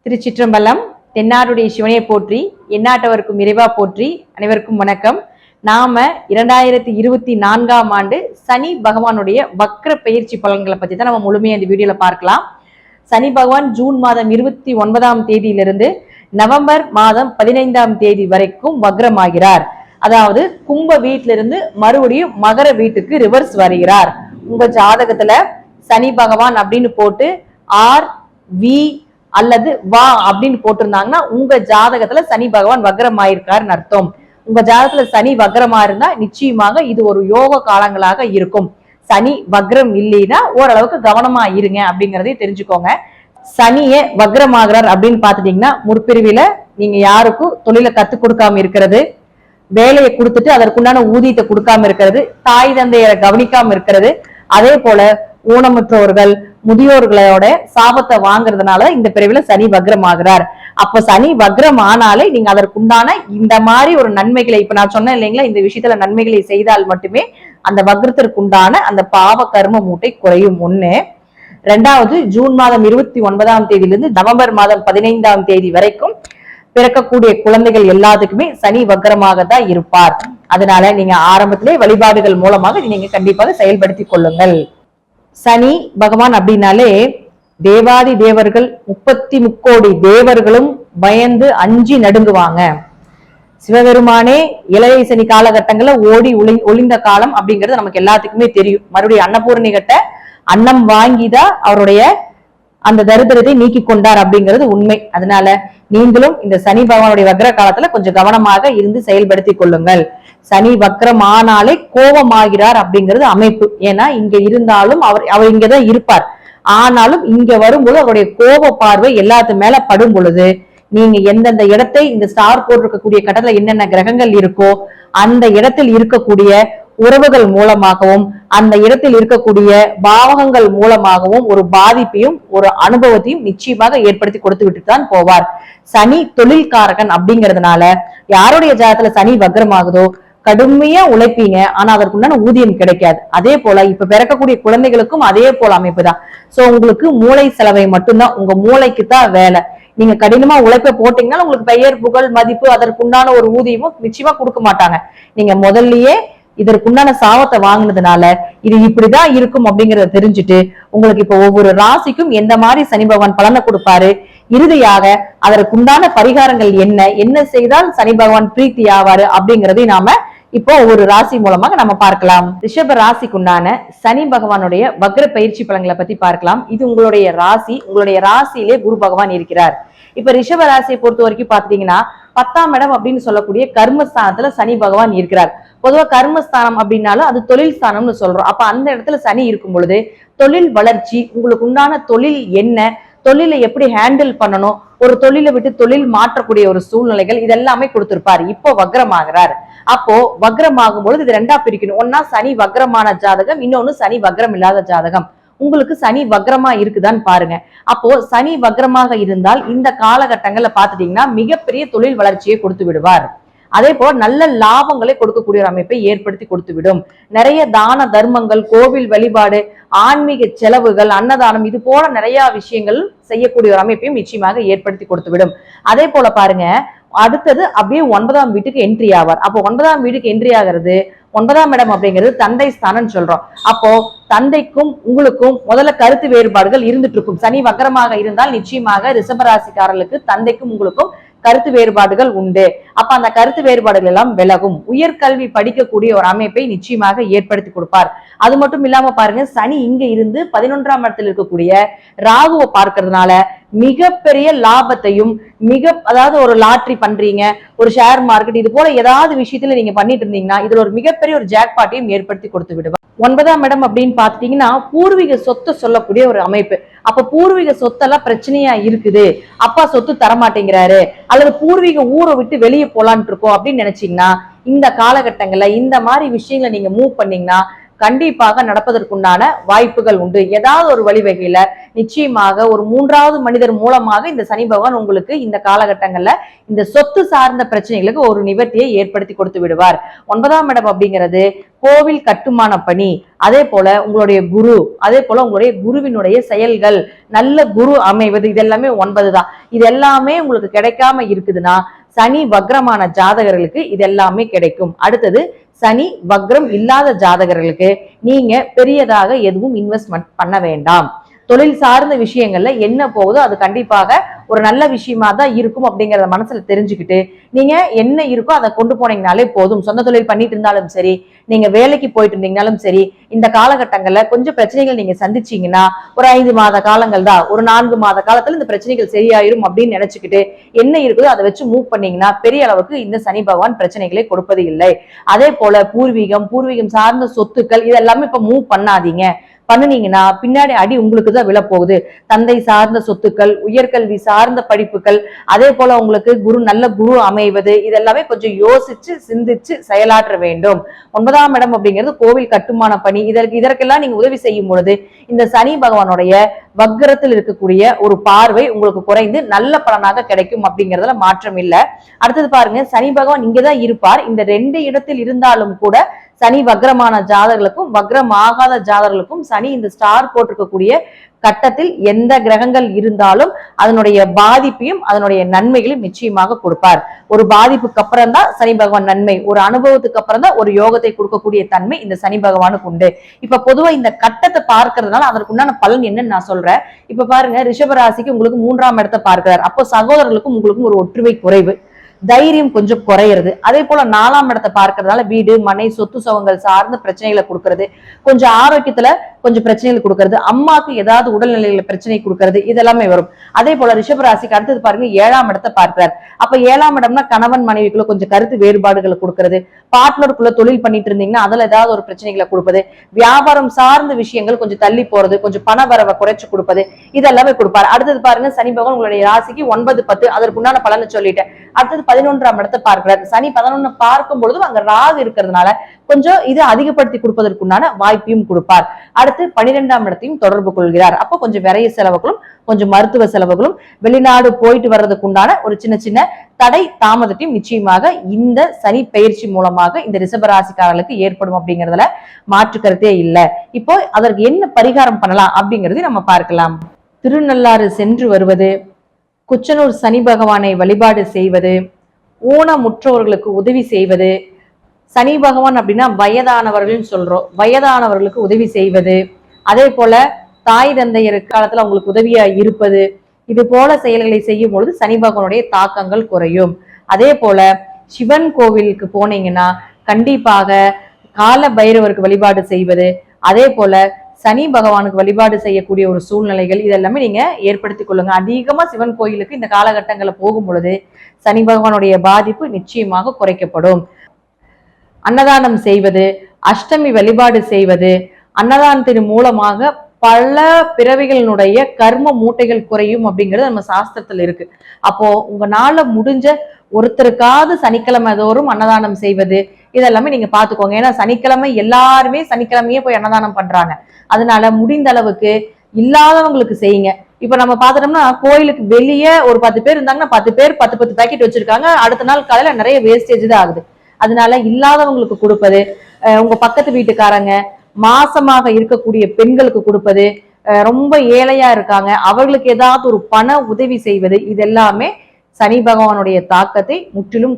திருச்சிற்றம்பலம். தென்னாருடைய சிவனையை போற்றி, எந்நாட்டவருக்கும் இறைவா போற்றி. அனைவருக்கும் வணக்கம். நாம 2024ஆம் ஆண்டு சனி பகவானுடைய வக்ர பயிற்சி பலன்களை பத்தி தான் நம்ம முழுமையா இந்த வீடியோல பார்க்கலாம். சனி பகவான் ஜூன் மாதம் 29ஆம் தேதியிலிருந்து நவம்பர் மாதம் 15ஆம் தேதி வரைக்கும் வக்ரமாகிறார். அதாவது கும்ப வீட்டிலிருந்து மறுபடியும் மகர வீட்டுக்கு ரிவர்ஸ் வருகிறார். உங்க ஜாதகத்துல சனி பகவான் அப்படின்னு போட்டு ஆர் வி அல்லது வா அப்படின்னு போட்டிருந்தாங்கன்னா உங்க ஜாதகத்துல சனி பகவான் வக்ரமாயிருக்காருன்னு அர்த்தம். உங்க ஜாதகத்துல சனி வக்ரமா இருந்தா நிச்சயமாக இது ஒரு யோக காலங்களாக இருக்கும். சனி வக்ரம் இல்லைன்னா ஓரளவுக்கு கவனமா இருங்க அப்படிங்கறதையும் தெரிஞ்சுக்கோங்க. சனியே வக்ரமாகிறார் அப்படின்னு பாத்துட்டீங்கன்னா முற்பிரிவில நீங்க யாருக்கும் தொழிலை கத்து கொடுக்காம இருக்கிறது, வேலையை கொடுத்துட்டு அதற்குண்டான ஊதியத்தை கொடுக்காம இருக்கிறது, தாய் தந்தையரை கவனிக்காம இருக்கிறது, அதே போல ஊனமுற்றோர்கள் முதியோர்களோட சாபத்தை வாங்குறதுனால இந்த பிரிவுல சனி வக்ரமாகிறார். அப்ப சனி வக்ரம் ஆனாலே நீங்க அதற்குண்டான இந்த மாதிரி ஒரு நன்மைகளை, இப்ப நான் சொன்னேன் இல்லைங்களா, இந்த விஷயத்துல நன்மைகளை செய்தால் மட்டுமே அந்த வக்ரத்திற்குண்டான அந்த பாவ கர்ம மூட்டை குறையும். ஒண்ணு. ரெண்டாவது, ஜூன் மாதம் 29ஆம் தேதியிலிருந்து நவம்பர் மாதம் 15ஆம் தேதி வரைக்கும் பிறக்கக்கூடிய குழந்தைகள் எல்லாத்துக்குமே சனி வக்ரமாக தான் இருப்பார். அதனால நீங்க ஆரம்பத்திலே வழிபாடுகள் மூலமாக நீங்க கண்டிப்பாக செயல்படுத்திக் கொள்ளுங்கள். சனி பகவான் அப்படின்னாலே தேவாதி தேவர்கள் 33 கோடி தேவர்களும் பயந்து அஞ்சி நடுங்குவாங்க. சிவபெருமானே இளைய சனி காலகட்டங்கள்ல ஓடி ஒளிந்த காலம் அப்படிங்கிறது நமக்கு எல்லாத்துக்குமே தெரியும். மறுபடியும் அன்னபூரணி கிட்ட அன்னம் வாங்கிதான் அவருடைய அந்த தரித்திரத்தை நீக்கி கொண்டார் அப்படிங்கிறது உண்மை. அதனால நீங்களும் இந்த சனி பகவானுடைய வக்ர காலத்துல கொஞ்சம் கவனமாக இருந்து செயல்படுத்தி கொள்ளுங்கள். சனி வக்ரம் ஆனாலே கோபமாகிறார் அப்படிங்கிறது அமைப்பு. ஏன்னா இங்க இருந்தாலும் அவர் இங்கதான் இருப்பார். ஆனாலும் இங்க வரும்போது அவருடைய கோப பார்வை எல்லாத்து மேல படும் பொழுது நீங்க எந்தெந்த இடத்தை இந்த ஸ்டார் போட்டிருக்கக்கூடிய கட்டத்துல என்னென்ன கிரகங்கள் இருக்கோ அந்த இடத்தில் இருக்கக்கூடிய உறவுகள் மூலமாகவும் அந்த இடத்தில் இருக்கக்கூடிய பாவகங்கள் மூலமாகவும் ஒரு பாதிப்பையும் ஒரு அனுபவத்தையும் நிச்சயமாக ஏற்படுத்தி கொடுத்து விட்டு தான் போவார். சனி தொழில்காரகன் அப்படிங்கிறதுனால யாருடைய ஜாதகத்துல சனி வக்ரமாகுதோ கடுமையா உழைப்பீங்க, ஆனா அதற்குண்டான ஊதியம் கிடைக்காது. அதே போல இப்ப பிறக்கக்கூடிய குழந்தைகளுக்கும் அதே போல அமைப்பு தான். சோ உங்களுக்கு மூளை செலவை மட்டும்தான், உங்க மூளைக்கு தான் வேலை. நீங்க கடினமா உழைப்ப போட்டீங்கன்னா உங்களுக்கு பெயர் புகழ் மதிப்பு அதற்குண்டான ஒரு ஊதியமும் நிச்சயமா கொடுக்க மாட்டாங்க. நீங்க முதல்லயே இதற்குண்டான சாபத்தை வாங்கினதுனால இது இப்படிதான் இருக்கும் அப்படிங்கறத தெரிஞ்சுட்டு உங்களுக்கு இப்ப ஒவ்வொரு ராசிக்கும் எந்த மாதிரி சனி பகவான் பலனை கொடுப்பாரு, இறுதியாக அதற்குண்டான பரிகாரங்கள் என்ன செய்தால் சனி பகவான் பிரீத்தி ஆவாரு அப்படிங்கறதை நாம இப்போ ஒரு ராசி மூலமாக நம்ம பார்க்கலாம். ரிஷப ராசிக்குண்டான சனி பகவானுடைய வக்ர பயிற்சி பலன்களை பத்தி பார்க்கலாம். இது உங்களுடைய ராசி. உங்களுடைய ராசியிலே குரு பகவான் இருக்கிறார். இப்ப ரிஷப ராசியை பொறுத்த வரைக்கும் பாத்தீங்கன்னா 10ஆம் இடம் அப்படின்னு சொல்லக்கூடிய கர்மஸ்தானத்துல சனி பகவான் இருக்கிறார். பொதுவா கர்மஸ்தானம் அப்படின்னாலும் அது தொழில் ஸ்தானம்னு சொல்றோம். அப்ப அந்த இடத்துல சனி இருக்கும் பொழுது தொழில் வளர்ச்சி, உங்களுக்கு உண்டான தொழில் என்ன, தொழிலை எப்படி ஹேண்டில் பண்ணணும், ஒரு தொழிலை விட்டு தொழில் மாற்றக்கூடிய ஒரு சூழ்நிலைகள் இதெல்லாமே கொடுத்திருப்பார். இப்போ வக்ரமாகிறார். அப்போ வக்ரமாகும் பொழுது இது ரெண்டா பிரிக்கணும். ஒன்னா சனி வக்ரமான ஜாதகம், இன்னொன்னு சனி வக்ரம் இல்லாத ஜாதகம். உங்களுக்கு சனி வக்ரமா இருக்குதான்னு பாருங்க. அப்போ சனி வக்ரமாக இருந்தால் இந்த காலகட்டங்கள்ல பாத்துட்டீங்கன்னா மிகப்பெரிய தொழில் வளர்ச்சியை கொடுத்து விடுவார். அதே போல நல்ல லாபங்களை கொடுக்கக்கூடிய ஒரு அமைப்பை ஏற்படுத்தி கொடுத்து விடும். நிறைய தான தர்மங்கள், கோவில் வழிபாடு, ஆன்மீக செலவுகள், அன்னதானம், இது போல நிறைய விஷயங்கள் செய்யக்கூடிய ஒரு அமைப்பையும் நிச்சயமாக ஏற்படுத்தி கொடுத்து விடும். அதே போல பாருங்க, அடுத்தது அப்படியே 9ஆம் வீட்டுக்கு என்ட்ரி ஆவார். அப்போ 9ஆம் வீட்டுக்கு என்ட்ரி ஆகிறது 9ஆம் இடம் அப்படிங்கிறது தந்தை ஸ்தானம் சொல்றோம். அப்போ தந்தைக்கும் உங்களுக்கும் முதல்ல கருத்து வேறுபாடுகள் இருந்துட்டு இருக்கும். சனி வக்ரமாக இருந்தால் நிச்சயமாக ரிஷபராசிக்காரர்களுக்கு தந்தைக்கும் உங்களுக்கும் கருத்து வேறுபாடுகள் உண்டு. அப்ப அந்த கருத்து வேறுபாடுகள் எல்லாம் விலகும். உயர்கல்வி படிக்கக்கூடிய ஒரு அமைப்பை நிச்சயமாக ஏற்படுத்தி கொடுப்பார். அது மட்டும் இல்லாம பாருங்க, சனி இங்க இருந்து 11ஆம் இடத்தில் இருக்கக்கூடிய ராகுவை பார்க்கறதுனால மிகப்பெரிய லாபத்தையும் அதாவது ஒரு லாட்ரி பண்றீங்க, ஒரு ஷேர் மார்க்கெட், இது போல ஏதாவது விஷயத்துல நீங்க பண்ணிட்டு இருந்தீங்கன்னா இதுல ஒரு மிகப்பெரிய ஒரு ஜாக்பாட்டையும் ஏற்படுத்தி கொடுத்து விடுவார். 9ஆம் இடம் அப்படின்னு பாத்துட்டீங்கன்னா பூர்வீக சொத்தை சொல்லக்கூடிய ஒரு அமைப்பு. அப்ப பூர்வீக சொத்தெல்லாம் பிரச்சனையா இருக்குது, அப்பா சொத்து தரமாட்டேங்கிறாரு, அல்லது பூர்வீக ஊரை விட்டு வெளியே போலான் இருக்கோம் அப்படின்னு நினைச்சீங்கன்னா இந்த காலகட்டங்கள்ல இந்த மாதிரி விஷயங்களை நீங்க மூவ் பண்ணீங்கன்னா கண்டிப்பாக நடப்பதற்குண்டான வாய்ப்புகள் உண்டு. ஏதாவது ஒரு வழிவகையில நிச்சயமாக ஒரு 3வது மனிதர் மூலமாக இந்த சனி பகவான் உங்களுக்கு இந்த காலகட்டங்கள்ல இந்த சொத்து சார்ந்த பிரச்சனைகளுக்கு ஒரு நிவர்த்தியை ஏற்படுத்தி கொடுத்து விடுவார். 9ஆம் இடம் அப்படிங்கிறது கோவில் கட்டுமான பணி, அதே போல உங்களுடைய குரு, அதே போல உங்களுடைய குருவினுடைய செயல்கள், நல்ல குரு அமைவது, இதெல்லாமே 9 தான். இது எல்லாமே உங்களுக்கு கிடைக்காம இருக்குதுன்னா சனி வக்ரமான ஜாதகர்களுக்கு இதெல்லாமே கிடைக்கும். அடுத்தது சனி வக்ரம் இல்லாத ஜாதகர்களுக்கு நீங்க பெரியதாக எதுவும் இன்வெஸ்ட்மெண்ட் பண்ண வேண்டாம். தொழில் சார்ந்த விஷயங்கள்ல என்ன போகுதோ அது கண்டிப்பாக ஒரு நல்ல விஷயமா தான் இருக்கும் அப்படிங்கறத மனசுல தெரிஞ்சுக்கிட்டு நீங்க என்ன இருக்கோ அதை கொண்டு போனீங்கனாலே போதும். சொந்த தொழில் பண்ணிட்டு இருந்தாலும் சரி, நீங்க வேலைக்கு போயிட்டு இருந்தீங்கனாலும் சரி, இந்த காலகட்டங்கள்ல கொஞ்சம் பிரச்சனைகள் நீங்க சந்திச்சீங்கன்னா ஒரு 5 மாத காலங்கள் தான், ஒரு 4 மாத காலத்துல இந்த பிரச்சனைகள் சரியாயிரும் அப்படின்னு நினைச்சுக்கிட்டு என்ன இருக்குதோ அதை வச்சு மூவ் பண்ணீங்கன்னா பெரிய அளவுக்கு இந்த சனி பகவான் பிரச்சனைகளை கொடுப்பது இல்லை. அதே போல பூர்வீகம் சார்ந்த சொத்துக்கள் இதெல்லாமே இப்ப மூவ் பண்ணாதீங்க. பண்ணுனீங்கன்னா பின்னாடி அடி உங்களுக்கு தான் விழப்போகுது. தந்தை சார்ந்த சொத்துக்கள், உயர்கல்வி சார்ந்த படிப்புகள், அதே போல உங்களுக்கு நல்ல குரு அமைவது, இதெல்லாமே கொஞ்சம் யோசிச்சு சிந்திச்சு செயலாற்ற வேண்டும். 9ஆம் இடம் அப்படிங்கிறது கோவில் கட்டுமான பணி. இதற்கெல்லாம் நீங்க உதவி செய்யும் பொழுது இந்த சனி பகவானுடைய வக்ரத்தில் இருக்கக்கூடிய ஒரு பார்வை உங்களுக்கு குறைந்து நல்ல பலனாக கிடைக்கும் அப்படிங்கிறதுல மாற்றம் இல்லை. அடுத்தது பாருங்க, சனி பகவான் இங்கதான் இருப்பார். இந்த 2 இடத்தில் இருந்தாலும் கூட சனி வக்ரமான ஜாதகர்களுக்கும் வக்ரம் ஆகாத ஜாதகர்களுக்கும் சனி இந்த ஸ்டார் போட்டிருக்கக்கூடிய கட்டத்தில் எந்த கிரகங்கள் இருந்தாலும் அதனுடைய பாதிப்பையும் அதனுடைய நன்மைகளையும் நிச்சயமாக கொடுப்பார். ஒரு பாதிப்புக்கு அப்புறம் தான் சனி பகவான் நன்மை, ஒரு அனுபவத்துக்கு அப்புறம் தான் ஒரு யோகத்தை கொடுக்கக்கூடிய தன்மை இந்த சனி பகவானுக்கு உண்டு. இப்ப பொதுவா இந்த கட்டத்தை பார்க்கறதுனால அதற்கு உண்டான பலன் என்னன்னு நான் சொல்றேன். இப்ப பாருங்க, ரிஷபராசிக்கு உங்களுக்கு 3ஆம் இடத்தை பார்க்கிறார். அப்போ சகோதரர்களுக்கும் உங்களுக்கும் ஒரு ஒற்றுமை குறைவு, தைரியம் கொஞ்சம் குறையிறது. அதே போல 4ஆம் இடத்தை பார்க்கறதுனால வீடு மனை சொத்து சுகங்கள் சார்ந்த பிரச்சனைகளை கொடுக்கறது, கொஞ்சம் ஆரோக்கியத்துல கொஞ்சம் பிரச்சனைகள் கொடுக்கறது, அம்மாக்கு ஏதாவது உடல்நிலையில பிரச்சனை கொடுக்கறது, இதெல்லாமே வரும். அதே போல ரிஷபராசிக்கு அடுத்தது பாருங்க 7ஆம் இடத்தை பார்க்கிறார். அப்ப 7ஆம் இடம்னா கணவன் மனைவிக்குள்ள கொஞ்சம் கருத்து வேறுபாடுகளை கொடுக்கறது, பார்ட்னருக்குள்ள தொழில் பண்ணிட்டு இருந்தீங்கன்னா அதுல ஏதாவது ஒரு பிரச்சனைகளை கொடுப்பது, வியாபாரம் சார்ந்த விஷயங்கள் கொஞ்சம் தள்ளி போறது, கொஞ்சம் பண வரவை குறைச்சு கொடுப்பது, இதெல்லாமே கொடுப்பாரு. அடுத்தது பாருங்க, சனி பகவான் உங்களுடைய ராசிக்கு 9, 10 அதற்குண்டான பலனை சொல்லிட்டேன். அடுத்தது 11ஆம் இடத்தை பார்க்கிறார். சனி 11 பார்க்கும் பொழுது அங்க ராகு இருக்கிறதுனால கொஞ்சம் இது அதிகப்படுத்தி கொடுப்பதற்குண்டான வாய்ப்பையும் கொடுப்பார். அடுத்து 12ஆம் இடத்தையும் தொடர்பு கொள்கிறார். அப்போ கொஞ்சம் விரைய செலவுகளும் கொஞ்சம் மருத்துவ செலவுகளும் வெளிநாடு போயிட்டு வர்றதுக்குண்டான ஒரு சின்ன சின்ன தடை தாமதத்தையும் நிச்சயமாக இந்த சனி பயிற்சி மூலமாக இந்த ரிஷபராசிக்காரர்களுக்கு ஏற்படும் அப்படிங்கிறதுல மாற்று கருத்தே இல்லை. இப்போ அதற்கு என்ன பரிகாரம் பண்ணலாம் அப்படிங்கறதையும் நம்ம பார்க்கலாம். திருநள்ளாறு சென்று வருவது, குச்சனூர் சனி பகவானை வழிபாடு செய்வது, ஊனமுற்றோர்களுக்கு உதவி செய்வது, சனி பகவான் அப்படின்னா வயதானவர்கள் சொல்றோம், வயதானவர்களுக்கு உதவி செய்வது, அதே போல தாய் தந்தையருக்கு காலத்துல அவங்களுக்கு உதவியா இருப்பது, இது போல செயல்களை செய்யும் பொழுது சனி பகவானுடைய தாக்கங்கள் குறையும். அதே போல சிவன் கோவிலுக்கு போனீங்கன்னா கண்டிப்பாக கால பைரவருக்கு வழிபாடு செய்வது, அதே போல சனி பகவானுக்கு வழிபாடு செய்யக்கூடிய ஒரு சூழ்நிலைகள் இதெல்லாமே நீங்க ஏற்படுத்திக் கொள்ளுங்க. அதிகமா சிவன் கோயிலுக்கு இந்த காலகட்டங்களில் போகும் பொழுது சனி பகவானுடைய பாதிப்பு நிச்சயமாக குறைக்கப்படும். அன்னதானம் செய்வது, அஷ்டமி வழிபாடு செய்வது, அன்னதானத்தின் மூலமாக பல பிறவிகளினுடைய கர்ம மூட்டைகள் குறையும் அப்படிங்கிறது நம்ம சாஸ்திரத்துல இருக்கு. அப்போ உங்களால முடிஞ்ச ஒருத்தருக்காவது சனிக்கிழமை தோறும் அன்னதானம் செய்வது, இதெல்லாமே நீங்க பாத்துக்கோங்க. ஏன்னா சனிக்கிழமை எல்லாருமே சனிக்கிழமையே போய் அன்னதானம் பண்றாங்க. அதனால முடிந்த அளவுக்கு இல்லாதவங்களுக்கு செய்யுங்க. இப்ப நம்ம பாத்துட்டோம்னா கோயிலுக்கு வெளியே ஒரு 10 பேர் இருந்தாங்கன்னா 10 பேர் 10 பேக்கெட் வச்சிருக்காங்க, அடுத்த நாள் காலையில நிறைய வேஸ்டேஜ் தான் ஆகுது. அதனால இல்லாதவங்களுக்கு கொடுப்பது, உங்க பக்கத்து வீட்டுக்காரங்க, மாசமாக இருக்கக்கூடிய பெண்களுக்கு கொடுப்பது, ரொம்ப ஏழையா இருக்காங்க அவர்களுக்கு ஏதாவது ஒரு பண உதவி செய்வது, இதெல்லாமே சனி பகவானுடைய தாக்கத்தை முற்றிலும்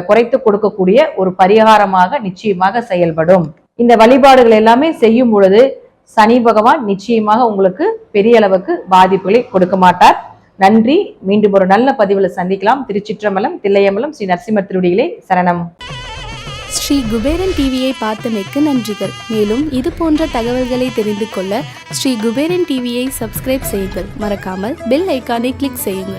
குறைத்து கொடுக்கக்கூடிய ஒரு பரிகாரமாக நிச்சயமாக செயல்படும். இந்த வழிபாடுகள் எல்லாமே செய்யும் பொழுது சனி பகவான் நிச்சயமாக உங்களுக்கு பெரிய அளவுக்கு பாதிப்புகளை கொடுக்க மாட்டார். நன்றி. மீண்டும் ஒரு நல்ல பதிவுல சந்திக்கலாம். திருச்சிற்றம்பலம், தில்லையம்பலம், ஸ்ரீ நரசிம்மர் திருவடிகளே சரணம். ஸ்ரீ குபேரன் டிவியை பார்த்தமைக்கு நன்றிகள். மேலும் இது போன்ற தகவல்களை தெரிந்து கொள்ள ஸ்ரீ குபேரன் டிவியை சப்ஸ்கிரைப் செய்யுங்கள். மறக்காமல் பெல் ஐக்கானை கிளிக் செய்யுங்கள்.